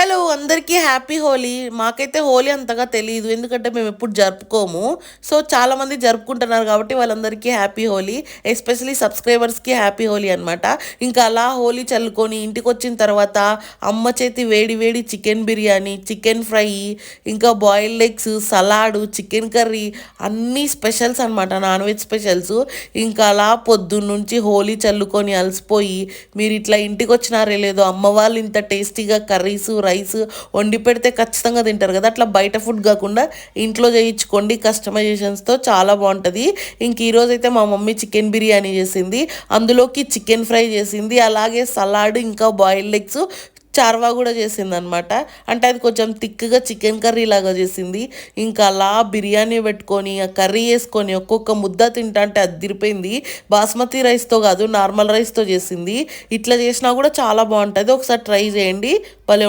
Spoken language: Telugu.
హలో అందరికీ హ్యాపీ హోలీ. మాకైతే హోలీ అంతగా తెలీదు. ఎందుకంటే మేము ఎప్పుడు జరుపుకోము. సో చాలామంది జరుపుకుంటున్నారు కాబట్టి వాళ్ళందరికీ హ్యాపీ హోలీ. ఎస్పెషలీ సబ్స్క్రైబర్స్‌కి హ్యాపీ హోలీ అనమాట. ఇంకా అలా హోలీ చల్లుకొని ఇంటికొచ్చిన తర్వాత అమ్మ చేతి వేడి వేడి చికెన్ బిర్యానీ, చికెన్ ఫ్రై, ఇంకా boiled eggs, salad, chicken curry అన్నీ స్పెషల్స్ అనమాట. Non veg specials. ఇంకా అలా పొద్దున్నుంచి హోలీ చల్లుకొని అలసిపోయి మీరు ఇట్లా ఇంటికొచ్చినారే లేదో అమ్మ వాళ్ళు ఇంత టేస్టీగా కర్రీస్ రైస్ వండి పెడితే ఖచ్చితంగా తింటారు కదా. అట్లా బయట ఫుడ్ కాకుండా ఇంట్లో చేయించుకోండి కస్టమైజేషన్స్తో, చాలా బాగుంటుంది. ఇంక ఈరోజు అయితే మా మమ్మీ చికెన్ బిర్యానీ చేసింది, అందులోకి చికెన్ ఫ్రై చేసింది, అలాగే సలాడ్, ఇంకా బాయిల్డ్ ఎగ్స్, చార్వా కూడా చేసింది అనమాట. అంటే అది కొంచెం థిక్గా చికెన్ కర్రీ లాగా చేసింది. ఇంకా అలా బిర్యానీ పెట్టుకొని ఆ కర్రీ వేసుకొని ఒక్కొక్క ముద్ద తింటా అంటే అదిరిపోయింది. బాస్మతి రైస్తో కాదు, నార్మల్ రైస్తో చేసింది. ఇట్లా చేసినా కూడా చాలా బాగుంటుంది. ఒకసారి ట్రై చేయండి, భలే